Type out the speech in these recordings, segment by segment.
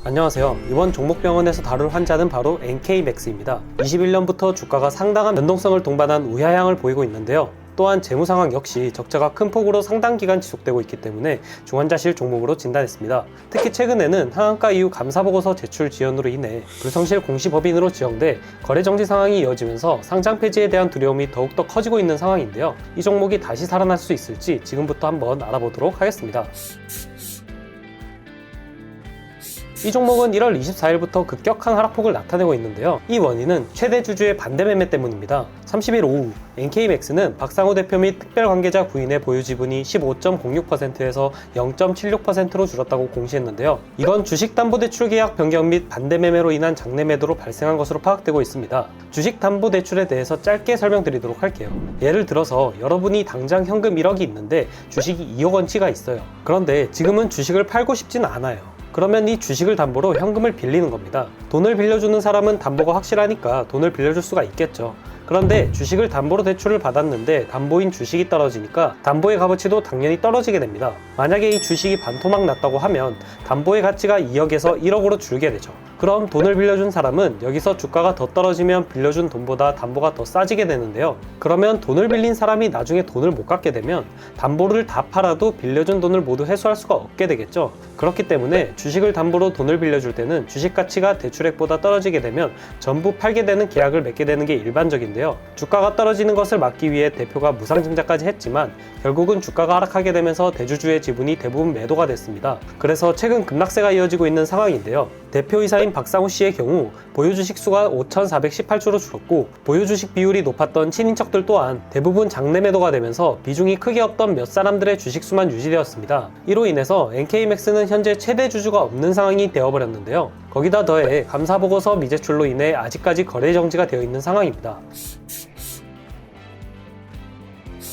안녕하세요. 이번 종목병원에서 다룰 환자는 바로 NK맥스입니다. 21년부터 주가가 상당한 변동성을 동반한 우하향을 보이고 있는데요. 또한 재무 상황 역시 적자가 큰 폭으로 상당 기간 지속되고 있기 때문에 중환자실 종목으로 진단했습니다. 특히 최근에는 항암가 이후 감사보고서 제출 지연으로 인해 불성실 공시법인으로 지정돼 거래 정지 상황이 이어지면서 상장 폐지에 대한 두려움이 더욱더 커지고 있는 상황인데요. 이 종목이 다시 살아날 수 있을지 지금부터 한번 알아보도록 하겠습니다. 이 종목은 1월 24일부터 급격한 하락폭을 나타내고 있는데요. 이 원인은 최대 주주의 반대 매매 때문입니다. 30일 오후 NK맥스는 박상우 대표 및 특별관계자 부인의 보유 지분이 15.06%에서 0.76%로 줄었다고 공시했는데요. 이건 주식담보대출 계약 변경 및 반대 매매로 인한 장내 매도로 발생한 것으로 파악되고 있습니다. 주식담보대출에 대해서 짧게 설명드리도록 할게요. 예를 들어서 여러분이 당장 현금 1억이 있는데 주식이 2억 원치가 있어요. 그런데 지금은 주식을 팔고 싶진 않아요. 그러면 이 주식을 담보로 현금을 빌리는 겁니다. 돈을 빌려주는 사람은 담보가 확실하니까 돈을 빌려줄 수가 있겠죠. 그런데 주식을 담보로 대출을 받았는데 담보인 주식이 떨어지니까 담보의 값어치도 당연히 떨어지게 됩니다. 만약에 이 주식이 반토막 났다고 하면 담보의 가치가 2억에서 1억으로 줄게 되죠. 그럼 돈을 빌려준 사람은 여기서 주가가 더 떨어지면 빌려준 돈보다 담보가 더 싸지게 되는데요. 그러면 돈을 빌린 사람이 나중에 돈을 못 갚게 되면 담보를 다 팔아도 빌려준 돈을 모두 회수할 수가 없게 되겠죠. 그렇기 때문에 주식을 담보로 돈을 빌려줄 때는 주식 가치가 대출액보다 떨어지게 되면 전부 팔게 되는 계약을 맺게 되는 게 일반적인데요. 주가가 떨어지는 것을 막기 위해 대표가 무상증자까지 했지만 결국은 주가가 하락하게 되면서 대주주의 지분이 대부분 매도가 됐습니다. 그래서 최근 급락세가 이어지고 있는 상황인데요. 대표이사인 박상우 씨의 경우 보유주식 수가 5,418주로 줄었고 보유주식 비율이 높았던 친인척들 또한 대부분 장내 매도가 되면서 비중이 크게 없던 몇 사람들의 주식 수만 유지되었습니다. 이로 인해서 NK맥스는 현재 최대 주주가 없는 상황이 되어버렸는데요. 거기다 더해 감사보고서 미제출로 인해 아직까지 거래 정지가 되어 있는 상황입니다.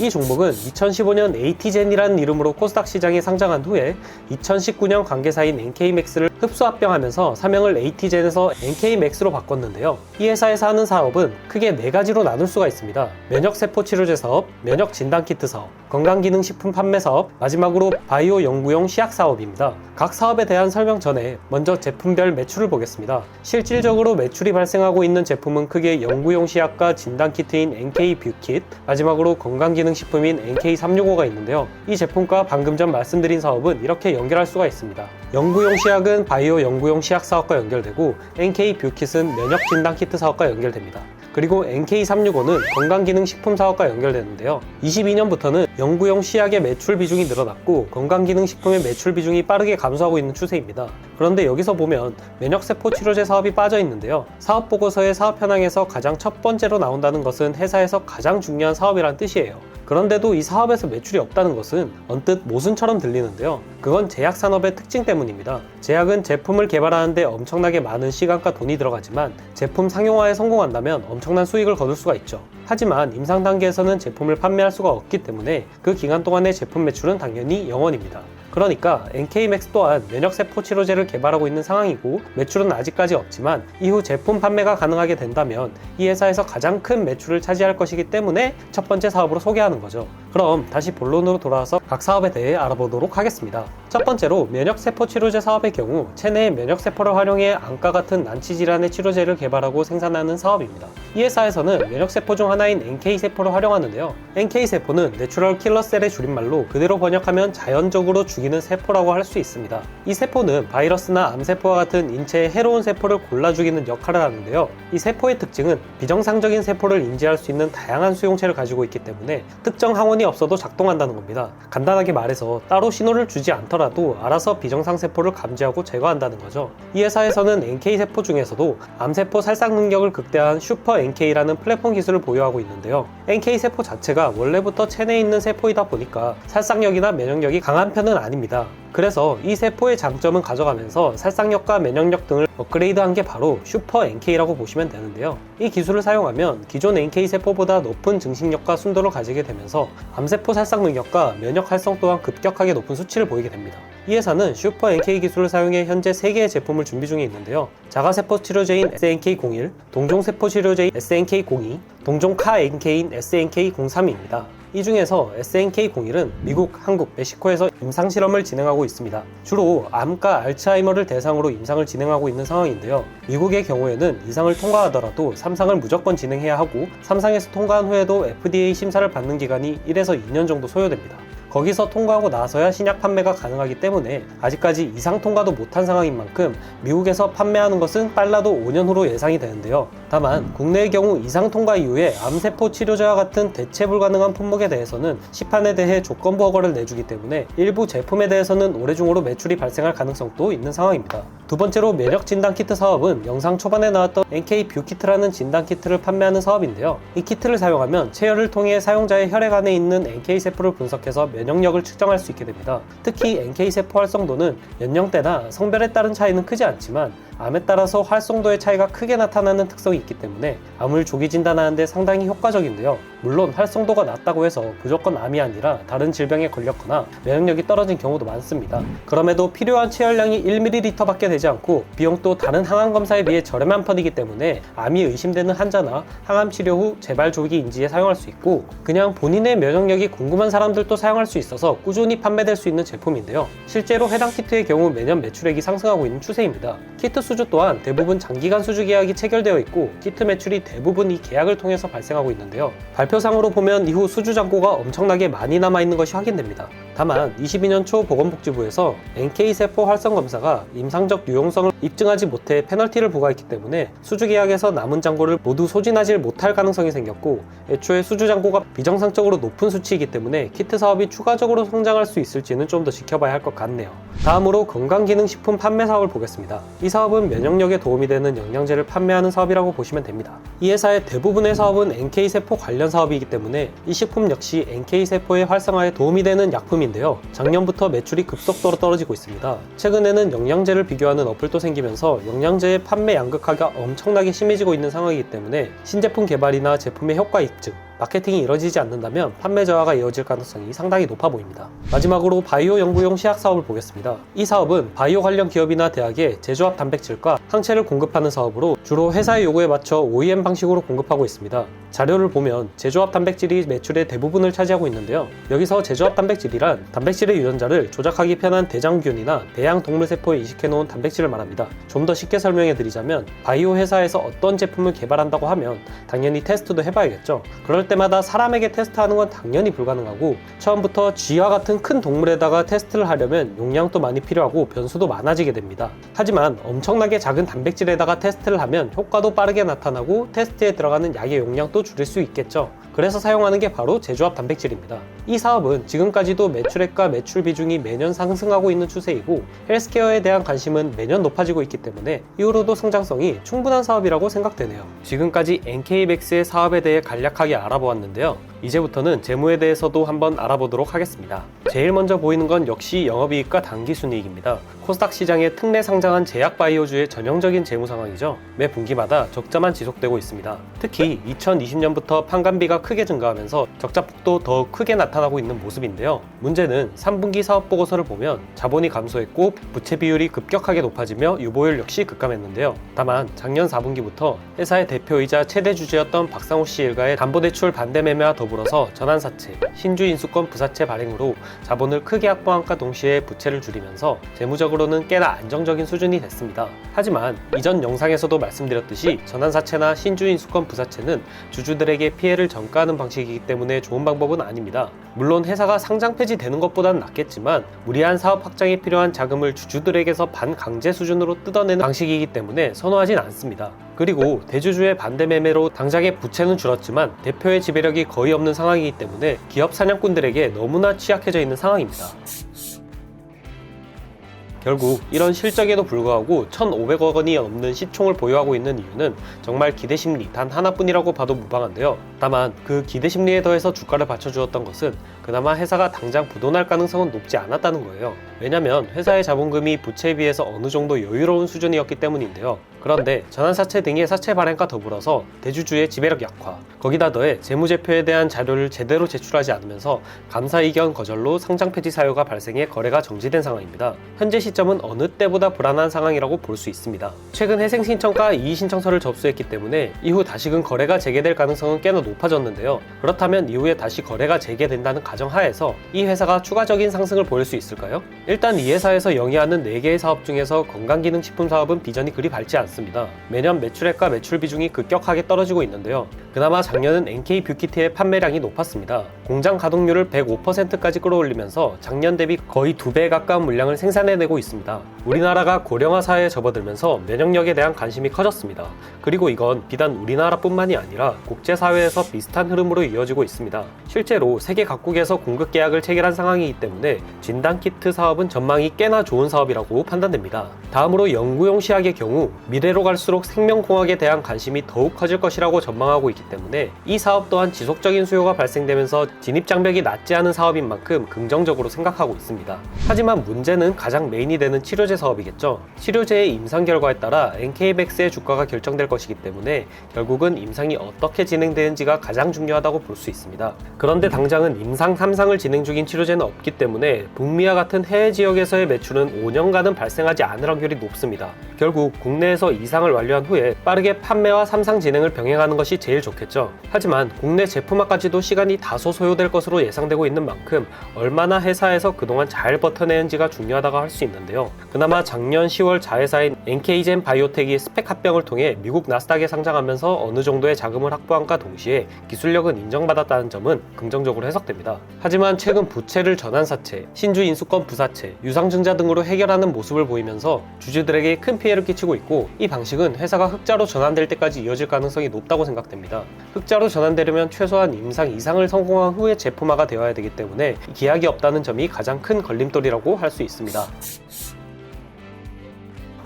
이 종목은 2015년 AT젠이라는 이름으로 코스닥 시장에 상장한 후에 2019년 관계사인 NK맥스를 흡수 합병하면서 사명을 AT젠에서 NK맥스로 바꿨는데요. 이 회사에서 하는 사업은 크게 4가지로 나눌 수가 있습니다. 면역세포 치료제 사업, 면역진단키트 사업, 건강기능식품 판매 사업, 마지막으로 바이오 연구용 시약 사업입니다. 각 사업에 대한 설명 전에 먼저 제품별 매출을 보겠습니다. 실질적으로 매출이 발생하고 있는 제품은 크게 연구용 시약과 진단키트인 NK뷰킷, 마지막으로 건강기능식품인 NK365가 있는데요. 이 제품과 방금 전 말씀드린 사업은 이렇게 연결할 수가 있습니다. 연구용 시약은 바이오 연구용 시약 사업과 연결되고 NK뷰킷은 면역진단키트 사업과 연결됩니다. 그리고 NK365는 건강기능식품 사업과 연결되는데요. 22년부터는 연구용 시약의 매출 비중이 늘어났고 건강기능식품의 매출 비중이 빠르게 감소하고 있는 추세입니다. 그런데 여기서 보면 면역세포 치료제 사업이 빠져 있는데요. 사업보고서의 사업 현황에서 가장 첫 번째로 나온다는 것은 회사에서 가장 중요한 사업이란 뜻이에요. 그런데도 이 사업에서 매출이 없다는 것은 언뜻 모순처럼 들리는데요. 그건 제약산업의 특징 때문입니다. 제약은 제품을 개발하는데 엄청나게 많은 시간과 돈이 들어가지만 제품 상용화에 성공한다면 엄청난 수익을 거둘 수가 있죠. 하지만 임상 단계에서는 제품을 판매할 수가 없기 때문에 그 기간 동안의 제품 매출은 당연히 0원입니다. 그러니까 NK맥스 또한 면역세포 치료제를 개발하고 있는 상황이고 매출은 아직까지 없지만 이후 제품 판매가 가능하게 된다면 이 회사에서 가장 큰 매출을 차지할 것이기 때문에 첫 번째 사업으로 소개하는 거죠. 그럼 다시 본론으로 돌아와서 각 사업에 대해 알아보도록 하겠습니다. 첫 번째로 면역세포 치료제 사업의 경우 체내의 면역세포를 활용해 암과 같은 난치질환의 치료제를 개발하고 생산하는 사업입니다. 이 회사에서는 면역세포 중 하나인 NK세포를 활용하는데요. NK세포는 내추럴 킬러셀의 줄임말로 그대로 번역하면 자연적으로 죽이는 세포라고 할 수 있습니다. 이 세포는 바이러스나 암세포와 같은 인체의 해로운 세포를 골라 죽이는 역할을 하는데요. 이 세포의 특징은 비정상적인 세포를 인지할 수 있는 다양한 수용체를 가지고 있기 때문에 특정 항원이 없어도 작동한다는 겁니다. 간단하게 말해서 따로 신호를 주지 않더라도 알아서 비정상 세포를 감지하고 제거한다는 거죠. 이 회사에서는 NK세포 중에서도 암세포 살상 능력을 극대화한 슈퍼 NK라는 플랫폼 기술을 보유하고 있는데요. NK세포 자체가 원래부터 체내에 있는 세포이다 보니까 살상력이나 면역력이 강한 편은 아닙니다. 그래서 이 세포의 장점은 가져가면서 살상력과 면역력 등을 업그레이드한 게 바로 슈퍼 NK라고 보시면 되는데요. 이 기술을 사용하면 기존 NK 세포보다 높은 증식력과 순도를 가지게 되면서 암세포 살상 능력과 면역 활성 또한 급격하게 높은 수치를 보이게 됩니다. 이 회사는 슈퍼 NK 기술을 사용해 현재 3개의 제품을 준비 중에 있는데요. 자가세포 치료제인 SNK01, 동종세포 치료제인 SNK02, 동종카 NK인 SNK03입니다. 이 중에서 SNK01은 미국, 한국, 멕시코에서 임상실험을 진행하고 있습니다. 주로 암과 알츠하이머를 대상으로 임상을 진행하고 있는 상황인데요. 미국의 경우에는 2상을 통과하더라도 3상을 무조건 진행해야 하고 3상에서 통과한 후에도 FDA 심사를 받는 기간이 1에서 2년 정도 소요됩니다. 거기서 통과하고 나서야 신약 판매가 가능하기 때문에 아직까지 이상 통과도 못한 상황인 만큼 미국에서 판매하는 것은 빨라도 5년 후로 예상이 되는데요. 다만 국내의 경우 이상 통과 이후에 암세포 치료제와 같은 대체 불가능한 품목에 대해서는 시판에 대해 조건부 허가를 내주기 때문에 일부 제품에 대해서는 올해 중으로 매출이 발생할 가능성도 있는 상황입니다. 두 번째로 면역 진단 키트 사업은 영상 초반에 나왔던 NK 뷰키트라는 진단 키트를 판매하는 사업인데요. 이 키트를 사용하면 체열을 통해 사용자의 혈액 안에 있는 NK 세포를 분석해서 면역력을 측정할 수 있게 됩니다. 특히 NK 세포 활성도는 연령대나 성별에 따른 차이는 크지 않지만 암에 따라서 활성도의 차이가 크게 나타나는 특성이 있기 때문에 암을 조기 진단하는데 상당히 효과적인데요. 물론 활성도가 낮다고 해서 무조건 암이 아니라 다른 질병에 걸렸거나 면역력이 떨어진 경우도 많습니다. 그럼에도 필요한 체열량이 1ml 밖에 되지 않고 비용도 다른 항암 검사에 비해 저렴한 편이기 때문에 암이 의심되는 환자나 항암 치료 후 재발 조기 인지에 사용할 수 있고 그냥 본인의 면역력이 궁금한 사람들도 사용할 수 있어서 꾸준히 판매될 수 있는 제품인데요. 실제로 해당 키트의 경우 매년 매출액이 상승하고 있는 추세입니다. 키트 수주 또한 대부분 장기간 수주 계약이 체결되어 있고 키트 매출이 대부분 이 계약을 통해서 발생하고 있는데요. 발표상으로 보면 이후 수주 잔고가 엄청나게 많이 남아있는 것이 확인됩니다. 다만 22년 초 보건복지부에서 NK세포 활성 검사가 임상적 유용성을 입증하지 못해 페널티를 부과했기 때문에 수주 계약에서 남은 잔고를 모두 소진하지 못할 가능성이 생겼고 애초에 수주 잔고가 비정상적으로 높은 수치이기 때문에 키트 사업이 추가적으로 성장할 수 있을지는 좀 더 지켜봐야 할 것 같네요. 다음으로 건강기능식품 판매 사업을 보겠습니다. 이 사업은 면역력에 도움이 되는 영양제를 판매하는 사업이라고 보시면 됩니다. 이 회사의 대부분의 사업은 NK세포 관련 사업이기 때문에 이 식품 역시 NK세포의 활성화에 도움이 되는 약품인데요. 작년부터 매출이 급속도로 떨어지고 있습니다. 최근에는 영양제를 비교하는 어플도 생기면서 영양제의 판매 양극화가 엄청나게 심해지고 있는 상황이기 때문에 신제품 개발이나 제품의 효과 입증, 마케팅이 이뤄지지 않는다면 판매 저하가 이어질 가능성이 상당히 높아 보입니다. 마지막으로 바이오 연구용 시약 사업을 보겠습니다. 이 사업은 바이오 관련 기업이나 대학에 제조합 단백질과 항체를 공급하는 사업으로 주로 회사의 요구에 맞춰 OEM 방식으로 공급하고 있습니다. 자료를 보면 제조합 단백질이 매출의 대부분을 차지하고 있는데요. 여기서 제조합 단백질이란 단백질의 유전자를 조작하기 편한 대장균이나 대양 동물세포에 이식해 놓은 단백질을 말합니다. 좀 더 쉽게 설명해 드리자면 바이오 회사에서 어떤 제품을 개발한다고 하면 당연히 테스트도 해봐야겠죠. 그럴 때마다 사람에게 테스트하는 건 당연히 불가능하고 처음부터 쥐와 같은 큰 동물에다가 테스트를 하려면 용량도 많이 필요하고 변수도 많아지게 됩니다. 하지만 엄청나게 작은 단백질에다가 테스트를 하면 효과도 빠르게 나타나고 테스트에 들어가는 약의 용량도 줄일 수 있겠죠. 그래서 사용하는 게 바로 제조합 단백질입니다. 이 사업은 지금까지도 매출액과 매출 비중이 매년 상승하고 있는 추세이고 헬스케어에 대한 관심은 매년 높아지고 있기 때문에 이후로도 성장성이 충분한 사업이라고 생각되네요. 지금까지 NK맥스의 사업에 대해 간략하게 알아보았는데요. 이제부터는 재무에 대해서도 한번 알아보도록 하겠습니다. 제일 먼저 보이는 건 역시 영업이익과 당기순이익입니다. 코스닥 시장에 특례 상장한 제약바이오주의 전형적인 재무 상황이죠. 매 분기마다 적자만 지속되고 있습니다. 특히 2020년부터 판관비가 크게 증가하면서 적자폭도 더욱 크게 나타나고 있는 모습인데요. 문제는 3분기 사업보고서를 보면 자본이 감소했고 부채 비율이 급격하게 높아지며 유보율 역시 급감했는데요. 다만 작년 4분기부터 회사의 대표이자 최대 주주였던 박상호 씨 일가의 담보대출 반대 매매와 더불어서 전환사채, 신주인수권 부사채 발행으로 자본을 크게 확보함과 동시에 부채를 줄이면서 재무적으로는 꽤나 안정적인 수준이 됐습니다. 하지만 이전 영상에서도 말씀드렸듯이 전환사채나 신주인수권 부사채는 주주들에게 피해를 전가하는 방식이기 때문에 좋은 방법은 아닙니다. 물론 회사가 상장 폐지되는 것보다는 낫겠지만 무리한 사업 확장에 필요한 자금을 주주들에게서 반강제 수준으로 뜯어내는 방식이기 때문에 선호하진 않습니다. 그리고 대주주의 반대 매매로 당장의 부채는 줄었지만 대표의 지배력이 거의 없는 상황이기 때문에 기업 사냥꾼들에게 너무나 취약해져 있는 상황입니다. 결국 이런 실적에도 불구하고 1,500억 원이 넘는 시총을 보유하고 있는 이유는 정말 기대심리 단 하나뿐이라고 봐도 무방한데요. 다만 그 기대심리에 더해서 주가를 받쳐주었던 것은 그나마 회사가 당장 부도날 가능성은 높지 않았다는 거예요. 왜냐면 회사의 자본금이 부채에 비해서 어느 정도 여유로운 수준이었기 때문인데요. 그런데 전환사채 등의 사채 발행과 더불어서 대주주의 지배력 약화, 거기다 더해 재무제표에 대한 자료를 제대로 제출하지 않으면서 감사 이견 거절로 상장 폐지 사유가 발생해 거래가 정지된 상황입니다. 현재 시점은 어느 때보다 불안한 상황이라고 볼 수 있습니다. 최근 해생신청과 이의신청서를 접수했기 때문에 이후 다시금 거래가 재개될 가능성은 꽤나 높아졌는데요. 그렇다면 이후에 다시 거래가 재개된다는 가정하에서 이 회사가 추가적인 상승을 보일 수 있을까요? 일단 이 회사에서 영위하는 4개의 사업 중에서 건강기능식품 사업은 비전이 그리 밝지 않습니다. 매년 매출액과 매출 비중이 급격하게 떨어지고 있는데요. 그나마 작년은 NK뷰티의 판매량이 높았습니다. 공장 가동률을 105%까지 끌어올리면서 작년 대비 거의 2배 가까운 물량을 생산해내고 있습니다. 우리나라가 고령화 사회에 접어들면서 면역력에 대한 관심이 커졌습니다. 그리고 이건 비단 우리나라뿐만이 아니라 국제사회에서 비슷한 흐름으로 이어지고 있습니다. 실제로 세계 각국에서 공급 계약을 체결한 상황이기 때문에 진단키트 사업은 전망이 꽤나 좋은 사업이라고 판단됩니다. 다음으로 연구용 시약의 경우 미래로 갈수록 생명공학에 대한 관심이 더욱 커질 것이라고 전망하고 있기 때문에 이 사업 또한 지속적인 수요가 발생되면서 진입장벽이 낮지 않은 사업인 만큼 긍정적으로 생각하고 있습니다. 하지만 문제는 가장 메인이 되는 치료제 사업이겠죠. 치료제의 임상 결과에 따라 NK맥스의 주가가 결정될 것이기 때문에 결국은 임상이 어떻게 진행되는지가 가장 중요하다고 볼 수 있습니다. 그런데 당장은 임상 3상을 진행 중인 치료제는 없기 때문에 북미와 같은 해외 지역에서의 매출은 5년간은 발생하지 않을 확률이 높습니다. 결국 국내에서 2상을 완료한 후에 빠르게 판매와 3상 진행을 병행하는 것이 제일 좋겠죠. 하지만 국내 제품화까지도 시간이 다소 소요될 것으로 예상되고 있는 만큼 얼마나 회사에서 그동안 잘 버텨내는지가 중요하다고 할 수 있는데요. 그나마 작년 10월 자회사인 NK젠 바이오텍이 스펙 합병을 통해 미국 나스닥에 상장하면서 어느 정도의 자금을 확보함과 동시에 기술력은 인정받았다는 점은 긍정적으로 해석됩니다. 하지만 최근 부채를 전환사채, 신주 인수권 부사채, 유상증자 등으로 해결하는 모습을 보이면서 주주들에게 큰 피해를 끼치고 있고, 이 방식은 회사가 흑자로 전환될 때까지 이어질 가능성이 높다고 생각됩니다. 흑자로 전환되려면 최소한 임상 2상을 성공한 후에 제품화가 되어야 되기 때문에 기약이 없다는 점이 가장 큰 걸림돌이라고 할 수 있습니다.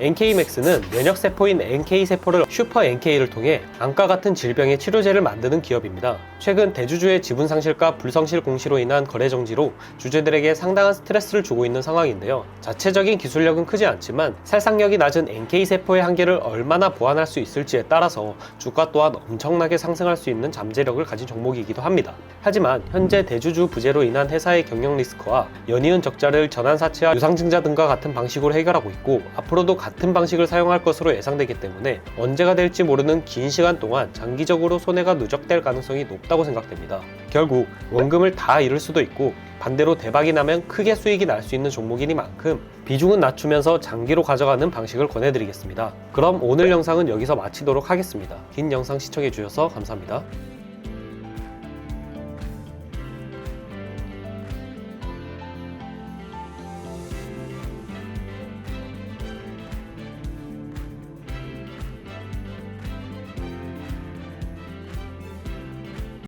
NK맥스는 면역세포인 NK세포를 슈퍼 NK를 통해 암과 같은 질병의 치료제를 만드는 기업입니다. 최근 대주주의 지분 상실과 불성실 공시로 인한 거래 정지로 주주들에게 상당한 스트레스를 주고 있는 상황인데요. 자체적인 기술력은 크지 않지만 살상력이 낮은 NK세포의 한계를 얼마나 보완할 수 있을지에 따라서 주가 또한 엄청나게 상승할 수 있는 잠재력을 가진 종목이기도 합니다. 하지만 현재 대주주 부재로 인한 회사의 경영 리스크와 연이은 적자를 전환사채와 유상증자 등과 같은 방식으로 해결하고 있고, 앞으로도 같은 방식을 사용할 것으로 예상되기 때문에 언제가 될지 모르는 긴 시간 동안 장기적으로 손해가 누적될 가능성이 높다고 생각됩니다. 결국 원금을 다 잃을 수도 있고, 반대로 대박이 나면 크게 수익이 날 수 있는 종목이니만큼 비중은 낮추면서 장기로 가져가는 방식을 권해드리겠습니다. 그럼 오늘 영상은 여기서 마치도록 하겠습니다. 긴 영상 시청해주셔서 감사합니다.